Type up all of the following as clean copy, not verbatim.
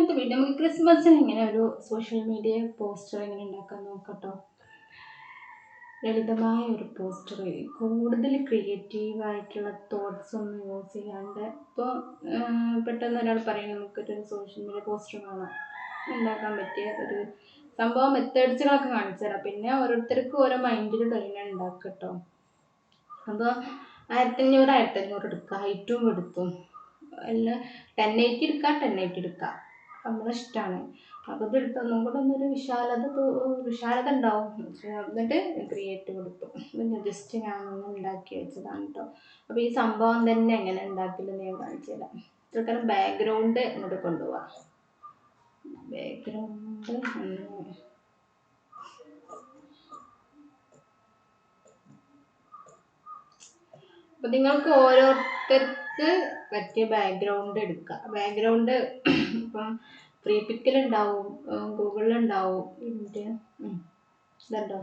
ഇന്നത്തെ വീഡിയോ നമുക്ക് ക്രിസ്മസിന് ഇങ്ങനെ ഒരു സോഷ്യൽ മീഡിയ പോസ്റ്റർ എങ്ങനെ ഉണ്ടാക്കാൻ നോക്കട്ടോ. ലളിതമായ ഒരു പോസ്റ്റർ, കൂടുതൽ ക്രിയേറ്റീവായിട്ടുള്ള തോട്ട്സ് ഒന്നും യൂസ് ചെയ്യാണ്ട്. ഇപ്പോൾ പെട്ടെന്ന് ഒരാൾ പറയും നമുക്കൊരു സോഷ്യൽ മീഡിയ പോസ്റ്റർ വേണം, ഉണ്ടാക്കാൻ പറ്റിയ ഒരു സംഭവം മെത്തേഡ്സുകളൊക്കെ കാണിച്ചു തരാം. പിന്നെ ഓരോരുത്തർക്കും ഓരോ മൈൻഡിൽ തന്നെ ഉണ്ടാക്കട്ടോ. അപ്പോൾ 1500 എടുക്കുക, ഹൈറ്റും എടുത്തും എല്ലാം 1080 എടുക്കുക, 1080 എടുക്കുക, നമ്മളെ ഇഷ്ടമാണ്. അപ്പോൾ ഇതെടുത്ത് ഒന്നും കൂടെ ഒന്നൊരു വിശാലത ഉണ്ടാവും. എന്നിട്ട് ക്രിയേറ്റ് കൊടുത്തു. പിന്നെ ജസ്റ്റ് ഞാനൊന്ന് ഉണ്ടാക്കി വെച്ചതാണ് കേട്ടോ. അപ്പോൾ ഈ സംഭവം തന്നെ എങ്ങനെ ഉണ്ടാക്കില്ലെന്ന് ഞാൻ കാണിച്ചു തരാം. ഇത്രക്കാരം ബാക്ക്ഗ്രൗണ്ട് ഇങ്ങോട്ട് കൊണ്ടുപോവാം. ബാക്ക്ഗ്രൗണ്ട് അപ്പോൾ നിങ്ങൾക്ക് ഓരോരുത്തർക്ക് പറ്റിയ ബാക്ക്ഗ്രൗണ്ട് എടുക്കുക. ബാക്ക്ഗ്രൗണ്ട് ഇപ്പം ഫ്രീ പിക്കിലുണ്ടാവും, ഗൂഗിളിലുണ്ടാവും. ഇതുണ്ടോ,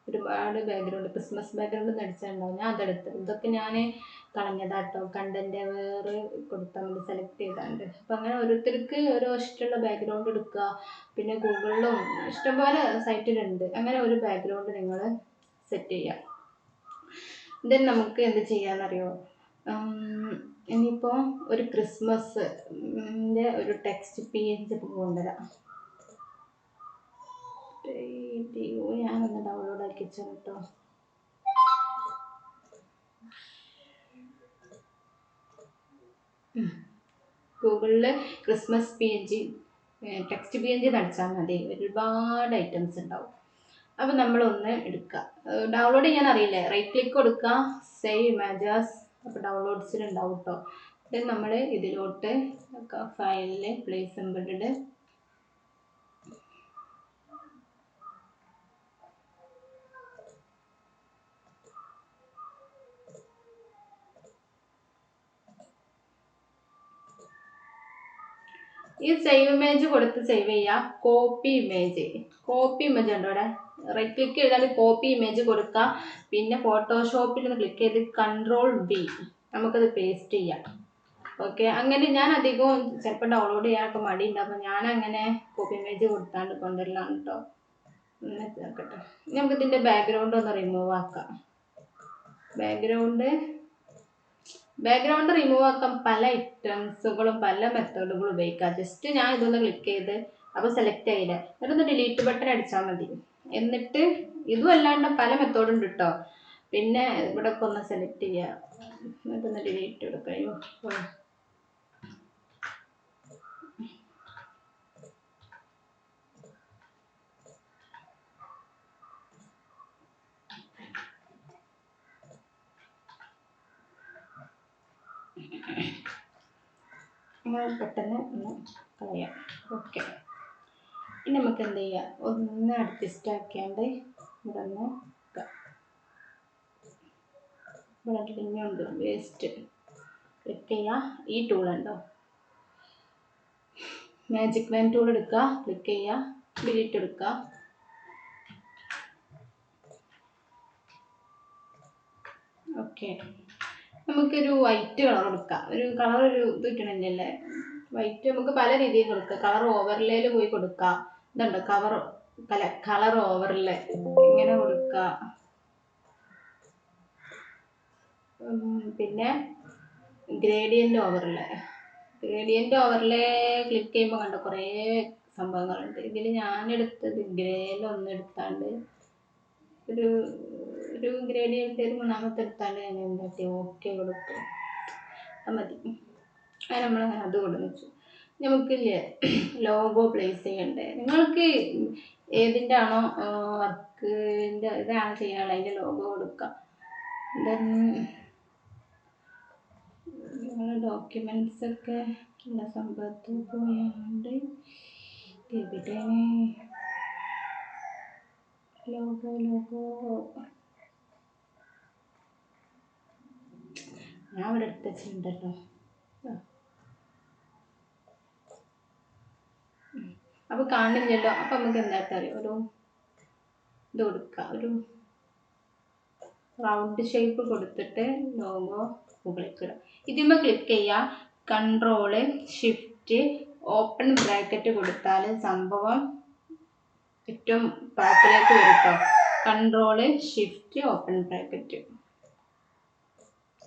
ഒരുപാട് ബാക്ക്ഗ്രൗണ്ട്, ക്രിസ്മസ് ബാക്ക്ഗ്രൗണ്ട് നടിച്ചിട്ടുണ്ടാവും. ഞാൻ അതെടുത്ത്, ഇതൊക്കെ ഞാൻ കളഞ്ഞതാട്ടോ. കണ്ടന്റ് വേറെ കൊടുത്താൽ മതി, സെലക്ട് ചെയ്താണ്ട്. അപ്പം അങ്ങനെ ഓരോരുത്തർക്ക് ഓരോ ഇഷ്ടമുള്ള ബാക്ക്ഗ്രൗണ്ട് എടുക്കുക. പിന്നെ ഗൂഗിളിലും ഇഷ്ടംപോലെ സൈറ്റിലുണ്ട്. അങ്ങനെ ഒരു ബാക്ക്ഗ്രൗണ്ട് നിങ്ങൾ സെറ്റ് ചെയ്യുക. ദെൻ നമുക്ക് എന്ത് ചെയ്യാന്നറിയോ, ഇനിയിപ്പോൾ ഒരു ക്രിസ്മസിൻ്റെ ഒരു ടെക്സ്റ്റ് PNG കൊണ്ടുവരാം. ഞാനൊന്ന് ഡൗൺലോഡ് ആക്കി വെച്ചാൽ കേട്ടോ. ഗൂഗിളിൽ ക്രിസ്മസ് PNG ടെക്സ്റ്റ് PNG നടിച്ചാൽ മതി, ഒരുപാട് ഐറ്റംസ് ഉണ്ടാവും. അപ്പോൾ നമ്മളൊന്ന് എടുക്കുക. ഡൗൺലോഡ് ചെയ്യാൻ അറിയില്ലേ, റൈറ്റ് ക്ലിക്ക് കൊടുക്കുക, സേവ് ഇമേജസ്. അപ്പോൾ ഡൗൺലോഡ്സിലുണ്ടാവും കേട്ടോ. ദെൻ നമ്മൾ ഇതിലോട്ട് ഫയലിൽ പ്ലേസ് എംബഡഡ് ഈ സേവ് ഇമേജ് കൊടുത്ത് സേവ് ചെയ്യുക. കോപ്പി ഇമേജ് ഉണ്ടോ ഇവിടെ, റൈറ്റ് ക്ലിക്ക് ചെയ്താൽ കോപ്പി ഇമേജ് കൊടുക്കുക. പിന്നെ ഫോട്ടോഷോപ്പിൽ നിന്ന് ക്ലിക്ക് ചെയ്ത് Ctrl+V നമുക്കത് പേസ്റ്റ് ചെയ്യാം. ഓക്കെ, അങ്ങനെ ഞാൻ അധികവും ചിലപ്പോൾ ഡൗൺലോഡ് ചെയ്യാനൊക്കെ മടി ഉണ്ട്. അപ്പോൾ ഞാൻ അങ്ങനെ കോപ്പി ഇമേജ് കൊടുത്താണ്ട് കൊണ്ടുവരലാണ് കേട്ടോ. നോക്കട്ടെ, നമുക്കിതിൻ്റെ ബാക്ക്ഗ്രൗണ്ട് ഒന്ന് റിമൂവ് ആക്കാം. ബാക്ക്ഗ്രൗണ്ട് റിമൂവ് ആക്കാൻ പല ഐറ്റംസുകളും പല മെത്തേഡുകളും ഉപയോഗിക്കാം. ജസ്റ്റ് ഞാൻ ഇതൊന്ന് ക്ലിക്ക് ചെയ്ത് അപ്പോൾ സെലക്ട് ചെയ്യില്ല, എന്നിട്ടൊന്ന് ഡിലീറ്റ് ബട്ടൺ അടിച്ചാൽ മതി. എന്നിട്ട് ഇതും അല്ലാണ്ട് പല മെത്തേഡുണ്ട് കേട്ടോ. പിന്നെ ഇവിടെ ഒക്കെ ഒന്ന് സെലക്ട് ചെയ്യുക, എന്നിട്ടൊന്ന് ഡിലീറ്റ് കൊടുക്കുക. പെട്ടെന്ന് ഒന്ന് കളയാം. ഓക്കെ, ഇനി നമുക്ക് എന്ത് ചെയ്യാം, ഒന്ന് അഡ്ജസ്റ്റ് ആക്കിയാണ്ട് ഇവിടെ ഒന്ന് ഇവിടെ ഇനിയുണ്ട് വേസ്റ്റ് ക്ലിക്ക് ചെയ്യുക. ഈ ടൂൾ ഉണ്ടോ, മാജിക് മാൻ ടൂൾ എടുക്കുക, ക്ലിക്ക് ചെയ്യുക, ഡിലീറ്റ് എടുക്കുക. ഓക്കെ, നമുക്കൊരു വൈറ്റ് കളർ കൊടുക്കാം. ഒരു ഇത് കിട്ടണില്ലല്ലേ, വൈറ്റ് നമുക്ക് പല രീതിയിൽ കൊടുക്കാം. കളർ ഓവർലേയിൽ പോയി കൊടുക്കാം. ഇതുണ്ട് കളർ ഓവർലേ, ഇങ്ങനെ കൊടുക്കുക. പിന്നെ ഗ്രേഡിയൻ്റ് ഓവർലേ ക്ലിക്ക് ചെയ്യുമ്പോൾ കണ്ട കുറേ സംഭവങ്ങളുണ്ട്. ഇതിൽ ഞാനെടുത്തത് ഗ്രേയിലൊന്ന് എടുത്താണ്ട് ഒരു ഗ്രേഡിയൻ്റ് ഒരു 3ാമത്തെ എടുത്താണ്ട് ഞാൻ എന്താക്കി ഓക്കെ കൊടുത്തു. അത് മതി. അത് നമ്മളങ്ങനെ അത് കൊണ്ടുവന്ന് വെച്ചു. നമുക്കില്ലേ ലോഗോ പ്ലേസ് ചെയ്യണ്ടേ, നിങ്ങൾക്ക് ഏതിൻ്റെ ആണോ വർക്കിൻ്റെ ഇതാണ് ചെയ്യാനുള്ളത് അതിൻ്റെ ലോഗോ കൊടുക്കുക. ദെൻ നിങ്ങൾ ഡോക്യുമെൻറ്റ്സൊക്കെ ഉള്ള സംഭവത്തിൽ പോയാണ്ട് എവിടെയാണ് ലോഗോ ഞാൻ ഇവിടെ എടുത്ത് വെച്ചിട്ടുണ്ടല്ലോ. അപ്പോൾ കാണില്ലല്ലോ. അപ്പോൾ നമുക്ക് എന്തായിട്ട് അറിയാം, ഒരു ഇത് കൊടുക്കുക, ഒരു റൗണ്ട് ഷേപ്പ് കൊടുത്തിട്ട് ലോഗോ മുകളിലേക്ക് ഇടുക. ഇതിന്മേൽ ക്ലിക്ക് ചെയ്യുക, Ctrl+Shift+, ഓപ്പൺ ബ്രാക്കറ്റ് കൊടുത്താൽ സംഭവം ഏറ്റവും പാത്തിലേക്ക് വരും കേട്ടോ. Control shift open bracket.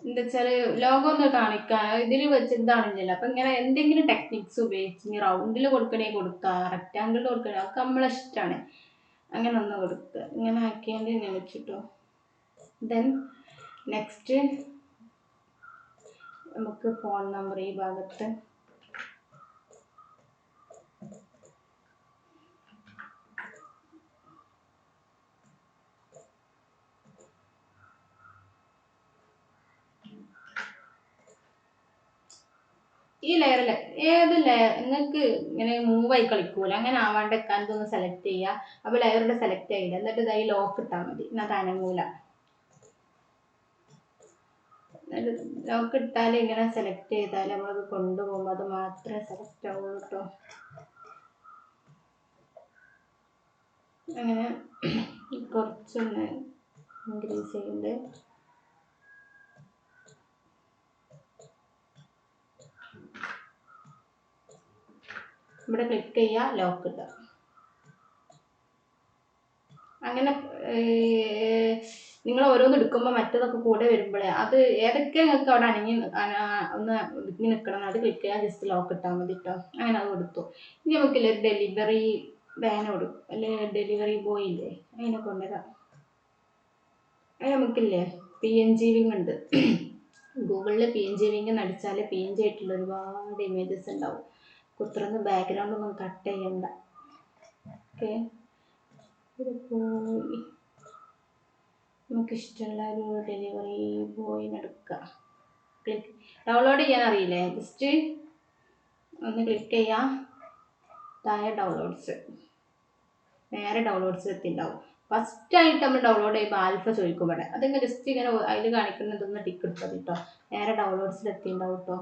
എന്താ വെച്ചാൽ ലോഗോ ഒന്ന് കാണിക്കാൻ ഇതിൽ വെച്ച് ഇതാണില്ലല്ലോ. അപ്പം ഇങ്ങനെ എന്തെങ്കിലും ടെക്നിക്സ് ഉപയോഗിച്ച് ഇനി റൗണ്ടിൽ കൊടുക്കണേ കൊടുക്കുക, റെക്റ്റാങ്കിളിൽ കൊടുക്കണേ ഒക്കെ നമ്മളെ ഇഷ്ടമാണ്. അങ്ങനെ ഒന്ന് കൊടുക്കുക. ഇങ്ങനെ ആക്കിയാൽ ഞാൻ വെച്ചിട്ടോ. ദെൻ നെക്സ്റ്റ് നമുക്ക് ഫോൺ നമ്പർ ഈ ഭാഗത്ത് ഈ ലെയറിൽ ഏത് ലെയർ നിങ്ങൾക്ക് ഇങ്ങനെ മൂവായി കളിക്കൂല, അങ്ങനെ ആവാണ്ട് എക്കാനത്തൊന്ന് സെലക്ട് ചെയ്യുക. അപ്പോൾ ലെയറുടെ സെലക്ട് ചെയ്യില്ല. എന്നിട്ട് ഇതായി ലോക്ക് ഇട്ടാൽ മതി. എന്നാൽ അനങ്ങൂല. എന്നിട്ട് ലോക്ക് ഇട്ടാൽ ഇങ്ങനെ സെലക്ട് ചെയ്താൽ നമ്മളത് കൊണ്ടുപോകുമ്പോൾ അത് മാത്രമേ സെലക്ട് ആവുള്ളൂ കേട്ടോ. അങ്ങനെ കുറച്ചൊന്ന് ഇൻക്രീസ് ചെയ്യുന്നുണ്ട്. ഇവിടെ ക്ലിക്ക് ചെയ്യുക, ലോക്ക് ഇടുക. അങ്ങനെ നിങ്ങൾ ഓരോന്ന് എടുക്കുമ്പോൾ മറ്റതൊക്കെ കൂടെ വരുമ്പോഴേ അത് ഏതൊക്കെ നിങ്ങൾക്ക് അവിടെ ഒന്ന് ഒതുങ്ങി നിൽക്കണം. അത് ക്ലിക്ക് ചെയ്യുക, ജസ്റ്റ് ലോക്ക് ഇട്ടാൽ മതി കേട്ടോ. അങ്ങനെ അത് കൊടുത്തു. ഇനി നമുക്കില്ലേ ഡെലിവറി വാൻ കൊടുക്കും, അല്ലെങ്കിൽ ഡെലിവറി ബോയ് ഇല്ലേ, അതിനെ കൊണ്ടുവരാം. അത് നമുക്കില്ലേ PNG വിങ് ഉണ്ട്. ഗൂഗിളിൽ PNG വിങ് നടിച്ചാൽ PNG ആയിട്ടുള്ള ഒരുപാട് ഇമേജസ് ഉണ്ടാവും. കുത്തുറന്ന് ബാക്ക്ഗ്രൗണ്ട് ഒന്നും കട്ട് ചെയ്യണ്ട. ഓക്കെ, പോയി നമുക്കിഷ്ടമുള്ള ഒരു ഡെലിവറി ബോയിനെ എടുക്കുക. ക്ലിക്ക് ഡൗൺലോഡ് ചെയ്യാൻ അറിയില്ലേ, ജസ്റ്റ് ഒന്ന് ക്ലിക്ക് ചെയ്യാം. താഴെ ഡൗൺലോഡ്സ്, നേരെ ഡൗൺലോഡ്സ് എത്തിണ്ടാവും. ഫസ്റ്റായിട്ട് നമ്മൾ ഡൗൺലോഡ് ചെയ്യുമ്പോൾ ആൽഫ ചോദിക്കും ഇവിടെ. അതിങ്ങനെ ജസ്റ്റ് ഇങ്ങനെ അതിൽ കാണിക്കുന്നതൊന്ന് ടിക്ക് എടുത്തത് കേട്ടോ. നേരെ ഡൗൺലോഡ്സിൽ എത്തിണ്ടാവും കേട്ടോ.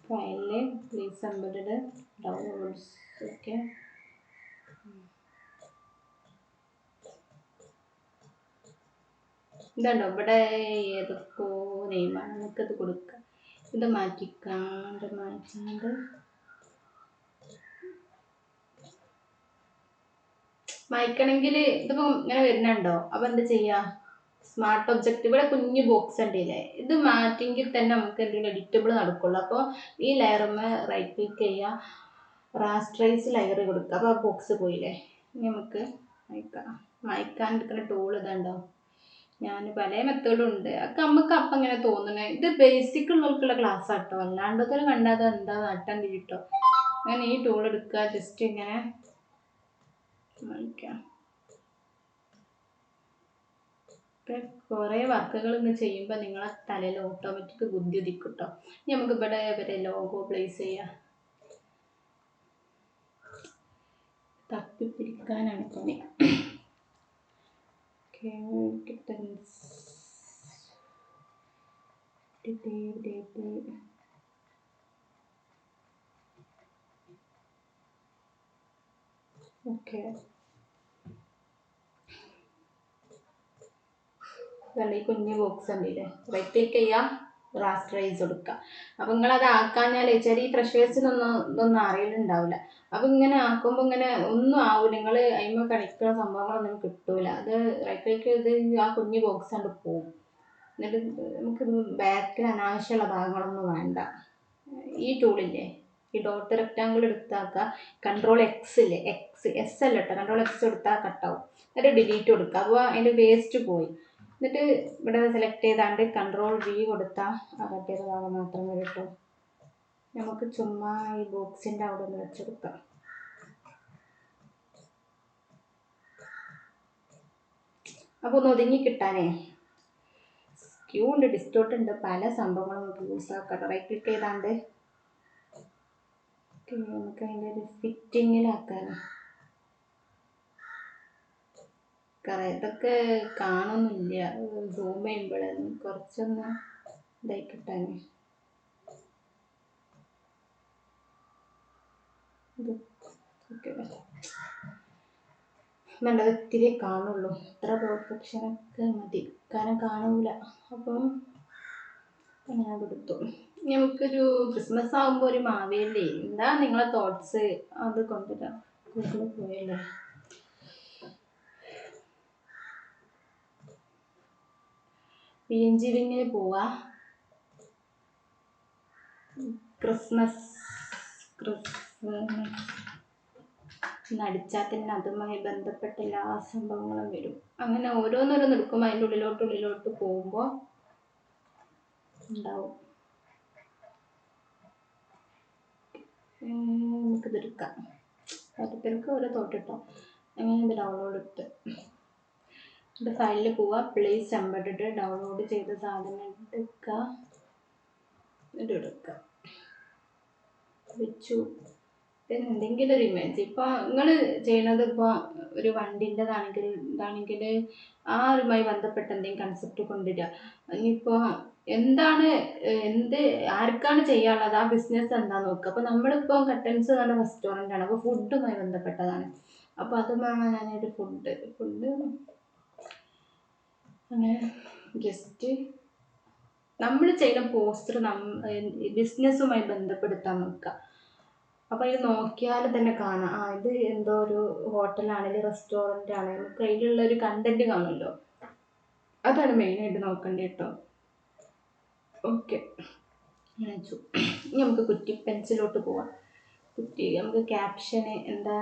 ഫയലില് പ്ലീസ് എംബെഡഡ് ഡൗൺലോഡ്സ്. ഓക്കെ, ഇതുണ്ടോ ഇവിടെ ഏതൊക്കെ നെയ്മാണ്. നമുക്കത് കൊടുക്കാം. ഇത് മാറ്റിക്കാണ്ട് മായ്ക്കണമെങ്കിൽ ഇതിപ്പോൾ ഇങ്ങനെ വരുന്നുണ്ടോ. അപ്പം എന്താ ചെയ്യുക, സ്മാർട്ട് ഒബ്ജക്റ്റ് ഇവിടെ കുഞ്ഞ് ബോക്സ് ഉണ്ടല്ലേ, ഇത് മാറ്റിയെങ്കിൽ തന്നെ നമുക്ക് എന്തെങ്കിലും എഡിറ്റബിൾ നടക്കുള്ളൂ. അപ്പോൾ ഈ ലെയറുമ്മേ റൈറ്റ് ക്ലിക്ക് ചെയ്യുക, റാസ്റ്ററൈസ് ലെയർ കൊടുക്കുക. അപ്പോൾ ആ ബോക്സ് പോയില്ലേ. ഇനി നമുക്ക് മായ്ക്കാൻ എടുക്കുന്ന ടൂൾ ഇതുണ്ടോ. ഞാൻ പല മെത്തേഡും ഉണ്ട്. ഒക്കെ നമുക്ക് അപ്പം ഇങ്ങനെ തോന്നണേ. ഇത് ബേസിക് ഉള്ളവർക്കുള്ള ക്ലാസ് ആട്ടോ, അല്ലാണ്ടതൊരു കണ്ടാൽ എന്താ നട്ടം തിരിട്ടോ. അങ്ങനെ ഈ ടൂൾ എടുക്കുക, ജസ്റ്റ് ഇങ്ങനെ മായ്ക്കാം. കുറേ വർക്കുകൾ ഇങ്ങനെ ചെയ്യുമ്പോൾ നിങ്ങളെ തലയിൽ ഓട്ടോമാറ്റിക് ബുദ്ധി ഉദിക്കും കേട്ടോ. ഇനി നമുക്ക് ഇവിടെ വരെ ലോഗോ പ്ലേസ് ചെയ്യാം. തപ്പിപ്പിടിക്കാനാണ് പണി. ഓക്കെ, ഈ കുഞ്ഞ് ബോക്സ് ഉണ്ടല്ലേ, റൈറ്റ് ക്ലിക്ക് ചെയ്യാം, റാസ്റ്ററൈസ് കൊടുക്കുക. അപ്പം നിങ്ങളത് ആക്കാഞ്ഞാൽ ചെറിയ ഫ്രഷേഴ്സിനൊന്നും അറിയലുണ്ടാവില്ല. അപ്പം ഇങ്ങനെ ആക്കുമ്പോൾ ഇങ്ങനെ ഒന്നും ആവില്ല. നിങ്ങൾ അതിന്മേൽ കളിക്കുന്ന സംഭവങ്ങളൊന്നും കിട്ടൂല. അത് റൈറ്റ് ക്ലിക്ക് ചെയ്ത് ആ കുഞ്ഞ് ബോക്സ് കൊണ്ട് പോകും. എന്നിട്ട് നമുക്കിത് ബാക്കിൽ അനാവശ്യമുള്ള ഭാഗങ്ങളൊന്നും വേണ്ട. ഈ ടൂളില്ലേ, ഈ ഡോട്ട് റെക്റ്റാങ്കിൾ എടുത്താക്കുക, കൺട്രോൾ X ഇല്ലേ, S അല്ല കേട്ടോ, കൺട്രോൾ X കൊടുത്താൽ കട്ടാവും. എന്നിട്ട് ഡിലീറ്റ് കൊടുക്കുക. അപ്പോൾ അതിൻ്റെ വേസ്റ്റ് പോയി. എന്നിട്ട് ഇവിടെ സെലക്ട് ചെയ്താണ്ട് കൺട്രോൾ V കൊടുത്താൽ ആ കട്ട് ചെയ്ത ഭാഗം മാത്രം വരും കേട്ടോ. നമുക്ക് ചുമ്മാ ഈ ബോക്സിൻ്റെ അവിടെ ഒന്ന് വെച്ചെടുക്കാം. അപ്പോൾ ഒന്ന് ഒതുങ്ങി കിട്ടാനേ ക്യൂ ഉണ്ട്, ഡിസ്റ്റോർട്ട് ഉണ്ട്, പല സംഭവങ്ങളും നമുക്ക് യൂസ് ആക്കാം. റൈറ്റ് ക്ലിക്ക് ചെയ്താണ്ട് നമുക്ക് അതിൻ്റെ ഒരു ഫിറ്റിങ്ങിലാക്കാനോ. ഇതൊക്കെ കാണുന്നില്ല സൂം ചെയ്യുമ്പോഴാണ് കുറച്ചൊന്ന് ഇതായി കിട്ടാൻ. നല്ലത് ഇത്തിരി കാണുള്ളൂ. ഇത്ര പെർഫെക്ഷനൊക്കെ മതി, കാരണം കാണൂല. അപ്പം അങ്ങനെ കൊടുത്തു. നമുക്കൊരു ക്രിസ്മസ് ആകുമ്പോൾ ഒരു മാവേലി എന്താ നിങ്ങളെ തോട്ട്സ് അത് കൊണ്ടുവരാം. ഗൂഗിളിൽ പോയല്ലേ PNG വിങ്ങിന് പോവാ. ക്രിസ്മസ് നടിച്ചാൽ തന്നെ അതുമായി ബന്ധപ്പെട്ട എല്ലാ സംഭവങ്ങളും വരും. അങ്ങനെ ഓരോന്നോരോന്ന് എടുക്കുമ്പോൾ അതിൻ്റെ ഉള്ളിലോട്ട് പോകുമ്പോൾ ഉണ്ടാവും. നമുക്കിതെടുക്കാം. ഓരോരുത്തർക്ക് ഓരോ തോട്ടിട്ടോ. അങ്ങനെ ഇത് ഡൗൺലോഡ് എടുത്ത് ഇത് ഫയലിൽ പോവുക. പ്ലേസ് എംബഡഡ് ഡൗൺലോഡ് ചെയ്ത സാധനം എടുക്കുക. എടുക്കുക വെച്ചു. പിന്നെ എന്തെങ്കിലും ഒരു ഇമേജ് ഇപ്പോൾ നിങ്ങൾ ചെയ്യണത് ഇപ്പോൾ ഒരു ഇതാണെങ്കിൽ ആ ഒരുമായി ബന്ധപ്പെട്ട എന്തെങ്കിലും കൺസെപ്റ്റ് കൊണ്ടുവരിക. ഇനിയിപ്പോൾ എന്താണ് ആർക്കാണ് ചെയ്യാനുള്ളത്, ആ ബിസിനസ് എന്താണെന്ന് നോക്കുക. അപ്പോൾ നമ്മളിപ്പോൾ കട്ടൻസ് പറഞ്ഞ റെസ്റ്റോറൻ്റ് ആണ്. അപ്പോൾ ഫുഡുമായി ബന്ധപ്പെട്ടതാണ്. അപ്പോൾ അതുമാണ് ഞാനൊരു ഫുഡ് അങ്ങനെ ജസ്റ്റ് നമ്മൾ ചെയ്യുന്ന പോസ്റ്റർ ബിസിനസ്സുമായി ബന്ധപ്പെടുത്താൻ നോക്കുക. അപ്പോൾ ഇത് നോക്കിയാൽ തന്നെ കാണാം ഇത് എന്തോ ഒരു ഹോട്ടലാണെങ്കിൽ റെസ്റ്റോറൻ്റ് ആണ്. നമുക്ക് അതിലുള്ളൊരു കണ്ടന്റ് കാണുമല്ലോ, അതാണ് മെയിനായിട്ട് നോക്കേണ്ടത് കേട്ടോ. ഓക്കെ വെച്ചു. ഇനി നമുക്ക് കുറ്റി പെൻസിലോട്ട് പോവാം. നമുക്ക് ക്യാപ്ഷന് എന്താ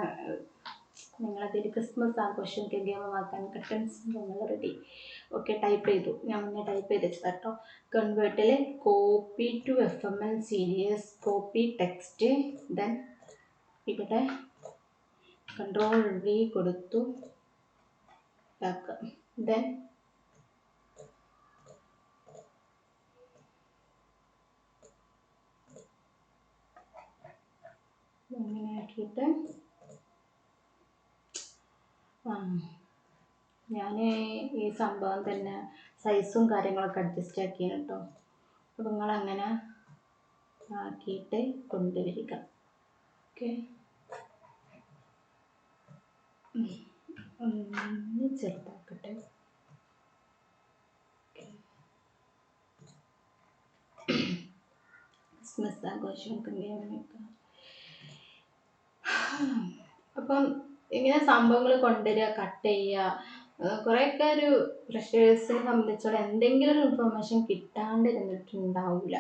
നിങ്ങളതിൽ ക്രിസ്മസ് ആഘോഷം ഗെയിമാക്കാൻ കട്ടൻസ് നമ്മൾ റെഡി. ഓക്കെ ടൈപ്പ് ചെയ്തു. ഞാൻ മുന്നേ ടൈപ്പ് ചെയ്ത് വെച്ചത് കേട്ടോ. കൺവേർട്ടിൽ copy to FML series, copy text, then ഇവിടെ Ctrl+V കൊടുത്തു. ദെൻ അങ്ങനെ ആക്കിയിട്ട് ഞാൻ ഈ സംഭവം തന്നെ സൈസും കാര്യങ്ങളൊക്കെ അഡ്ജസ്റ്റ് ആക്കിയാണ് കേട്ടോ. അപ്പോൾ നിങ്ങളങ്ങനെ ആക്കിയിട്ട് കൊണ്ടുവരിക. ഓക്കെ ഒന്ന് ചെറുതാക്കട്ടെ. ക്രിസ്മസ് ആഘോഷമൊക്കെ അങ്ങനെയൊക്കെ. അപ്പം ഇങ്ങനെ സംഭവങ്ങൾ കൊണ്ടുവരിക, കട്ട് ചെയ്യുക. കുറേയൊക്കെ ഒരു ഫ്രഷേഴ്സിനെ സംബന്ധിച്ചോളം എന്തെങ്കിലും ഒരു ഇൻഫർമേഷൻ കിട്ടാണ്ട് ഇരുന്നിട്ടുണ്ടാവില്ല.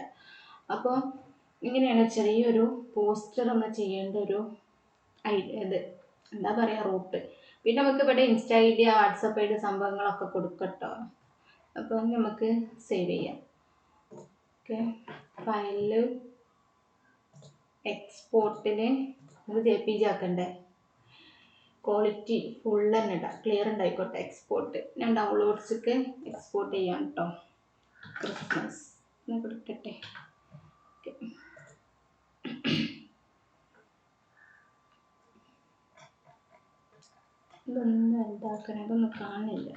അപ്പോൾ ഇങ്ങനെയാണ് ചെറിയൊരു പോസ്റ്റർ നമ്മൾ ചെയ്യേണ്ട ഒരു ഇത് എന്താ പറയുക റൂട്ട്. പിന്നെ നമുക്ക് ഇവിടെ ഇൻസ്റ്റ ID, വാട്സപ്പ് ID സംഭവങ്ങളൊക്കെ കൊടുക്കട്ടോ. അപ്പം നമുക്ക് സേവ് ചെയ്യാം. ഓക്കെ ഫയലിൽ എക്സ്പോർട്ടിന് നമുക്ക് JPG ആക്കണ്ടേ, ക്വാളിറ്റി ഫുൾ തന്നെ ഇടാം, ക്ലിയർ ഉണ്ടായിക്കോട്ടെ. എക്സ്പോർട്ട് ഞാൻ ഡൗൺലോഡ്സൊക്കെ എക്സ്പോർട്ട് ചെയ്യാം കേട്ടോ. ക്രിസ്മസ് എന്ന് കൊടുക്കട്ടെ. ഓക്കെ ഇതൊന്നും എന്താക്കണേ, ഇതൊന്നും കാണില്ല.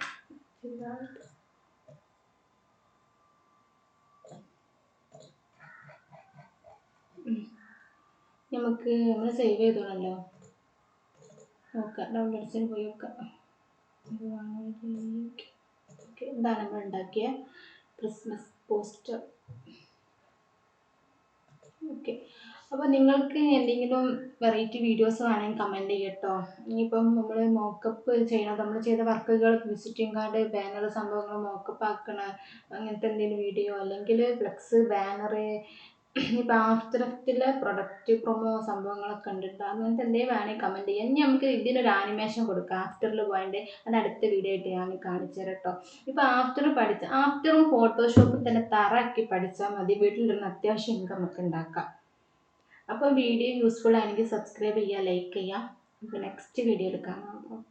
നമ്മൾ സേവ് ചെയ്തോളല്ലോ. നോക്കാം, ഡൗൺലോഡ്സിന് പോയി നോക്കാം. ഓക്കെ ഇതാണ് നമ്മൾ ഉണ്ടാക്കിയ ക്രിസ്മസ് പോസ്റ്റർ. ഓക്കെ അപ്പോൾ നിങ്ങൾക്ക് എന്തെങ്കിലും വെറൈറ്റി വീഡിയോസ് വേണമെങ്കിൽ കമൻറ്റ് ചെയ്യട്ടോ. ഇനിയിപ്പം നമ്മൾ മോക്കപ്പ് ചെയ്യണം, നമ്മൾ ചെയ്ത വർക്കുകൾ വിസിറ്റിംഗ് കാർഡ്, ബാനർ സംഭവങ്ങൾ മോക്കപ്പ് ആക്കണ അങ്ങനത്തെ എന്തെങ്കിലും വീഡിയോ, അല്ലെങ്കിൽ ഫ്ലെക്സ്, ബാനർ, ഇപ്പോൾ ആഫ്റ്റർ എഫക്റ്റിലെ പ്രൊഡക്റ്റ് പ്രൊമോ സംഭവങ്ങളൊക്കെ ഉണ്ട്. അങ്ങനത്തെ എന്തെങ്കിലും വേണമെങ്കിൽ കമൻറ്റ് ചെയ്യാം. ഇനി നമുക്ക് ഇതിനൊരു ആനിമേഷൻ കൊടുക്കാം. ആഫ്റ്ററിൽ പോയിട്ട് അത് അടുത്ത വീഡിയോ ആയിട്ട് ഞാൻ കാണിച്ചു തരാം കേട്ടോ. ഇപ്പോൾ ആഫ്റ്ററും ഫോട്ടോഷോപ്പും തന്നെ തറക്കി പഠിച്ചാൽ മതി. വീട്ടിലിരുന്ന് അത്യാവശ്യം ഇൻകം ഒക്കെ ഉണ്ടാക്കാം. അപ്പോൾ വീഡിയോ യൂസ്ഫുൾ ആണെങ്കിൽ സബ്സ്ക്രൈബ് ചെയ്യുക, ലൈക്ക് ചെയ്യുക. അപ്പോൾ നെക്സ്റ്റ് വീഡിയോയിൽ കാണാം.